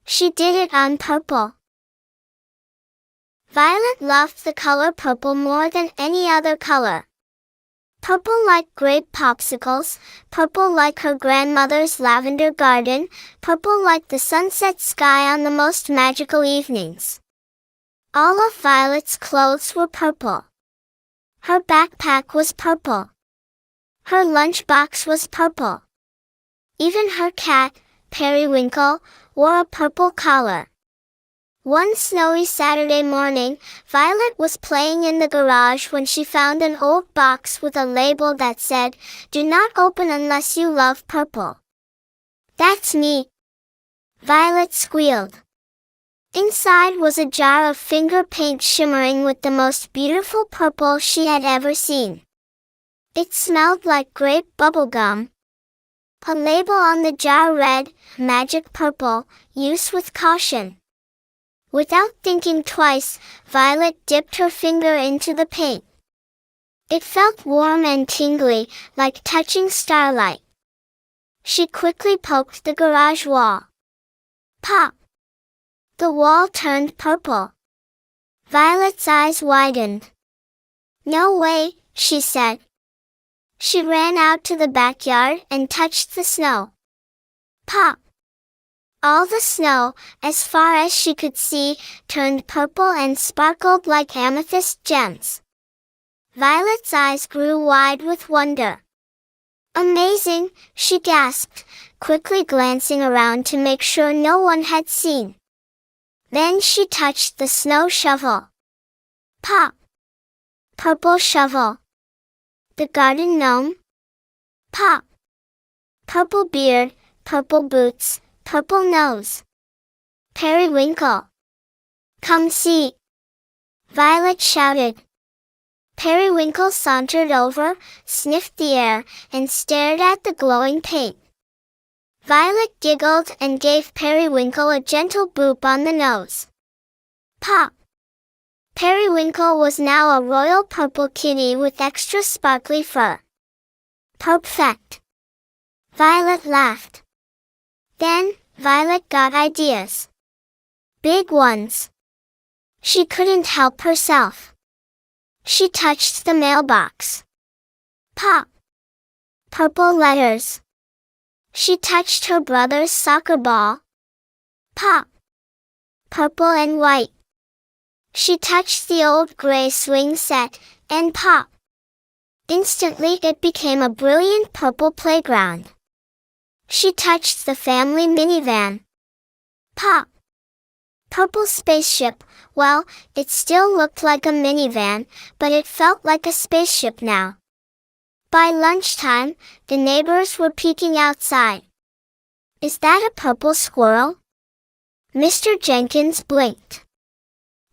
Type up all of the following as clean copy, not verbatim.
She did it on purple. Violet loved the color purple more than any other color. Purple like grape popsicles, purple like her grandmother's lavender garden, purple like the sunset sky on the most magical evenings. All of Violet's clothes were purple. Her backpack was purple. Her lunchbox was purple. Even her cat, Periwinkle, wore a purple collar. One snowy Saturday morning, Violet was playing in the garage when she found an old box with a label that said, "Do not open unless you love purple." "That's me," Violet squealed. Inside was a jar of finger paint shimmering with the most beautiful purple she had ever seen. It smelled like grape bubblegum. A label on the jar read, "Magic Purple, use with caution." Without thinking twice, Violet dipped her finger into the paint. It felt warm and tingly, like touching starlight. She quickly poked the garage wall. Pop! The wall turned purple. Violet's eyes widened. "No way," she said. She ran out to the backyard and touched the snow. Pop! All the snow, as far as she could see, turned purple and sparkled like amethyst gems. Violet's eyes grew wide with wonder. "Amazing," she gasped, quickly glancing around to make sure no one had seen. Then she touched the snow shovel. Pop! Purple shovel. The garden gnome. Pop! Purple beard, purple boots, purple nose. Periwinkle. "Come see!" Violet shouted. Periwinkle sauntered over, sniffed the air, and stared at the glowing paint. Violet giggled and gave Periwinkle a gentle boop on the nose. Pop! Periwinkle was now a royal purple kitty with extra sparkly fur. Perfect! Violet laughed. Then, Violet got ideas. Big ones. She couldn't help herself. She touched the mailbox. Pop! Purple letters. She touched her brother's soccer ball. Pop! Purple and white. She touched the old gray swing set, and pop! Instantly it became a brilliant purple playground. She touched the family minivan. Pop! Purple spaceship. Well, it still looked like a minivan, but it felt like a spaceship now. By lunchtime, the neighbors were peeking outside. "Is that a purple squirrel?" Mr. Jenkins blinked.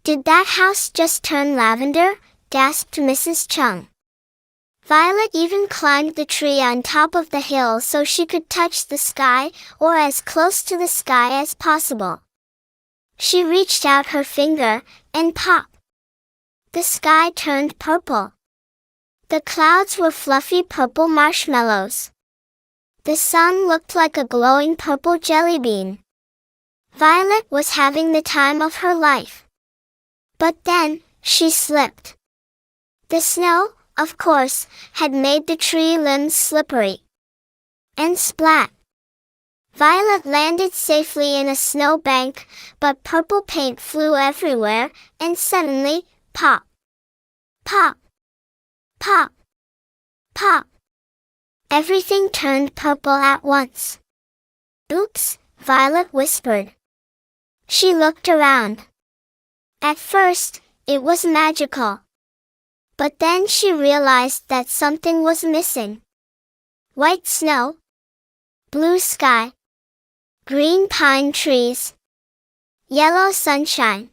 "Did that house just turn lavender?" gasped Mrs. Chung. Violet even climbed the tree on top of the hill so she could touch the sky, or as close to the sky as possible. She reached out her finger, and pop! The sky turned purple. The clouds were fluffy purple marshmallows. The sun looked like a glowing purple jelly bean. Violet was having the time of her life. But then, she slipped. The snow, of course, had made the tree limbs slippery. And splat! Violet landed safely in a snowbank, but purple paint flew everywhere, and suddenly, pop! Pop! Pop! Pop! Everything turned purple at once. "Oops," Violet whispered. She looked around. At first, it was magical. But then she realized that something was missing. White snow. Blue sky. Green pine trees. Yellow sunshine.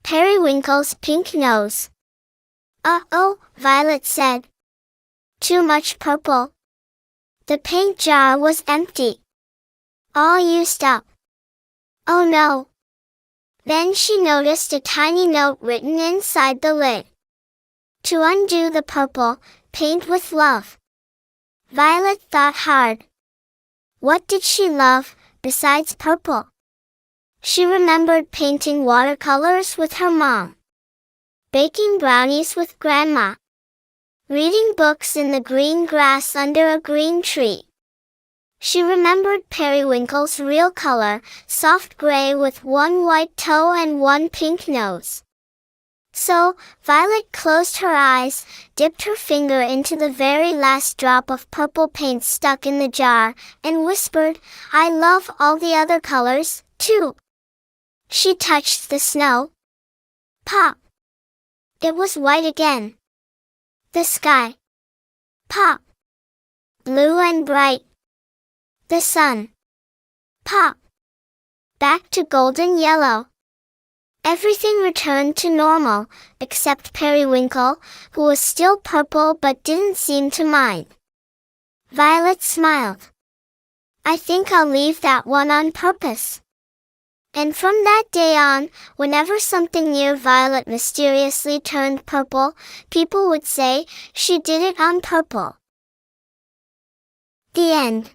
Periwinkle's pink nose. "Uh-oh," Violet said. "Too much purple." The paint jar was empty. All used up. Oh no. Then she noticed a tiny note written inside the lid. To undo the purple, paint with love. Violet thought hard. What did she love, besides purple? She remembered painting watercolors with her mom, baking brownies with Grandma, reading books in the green grass under a green tree. She remembered Periwinkle's real color, soft gray with one white toe and one pink nose. So, Violet closed her eyes, dipped her finger into the very last drop of purple paint stuck in the jar, and whispered, "I love all the other colors, too." She touched the snow. Pop! It was white again. The sky. Pop! Blue and bright. The sun. Pop! Back to golden yellow. Everything returned to normal, except Periwinkle, who was still purple but didn't seem to mind. Violet smiled. "I think I'll leave that one on purpose." And from that day on, whenever something near Violet mysteriously turned purple, people would say, "She did it on purple." The end.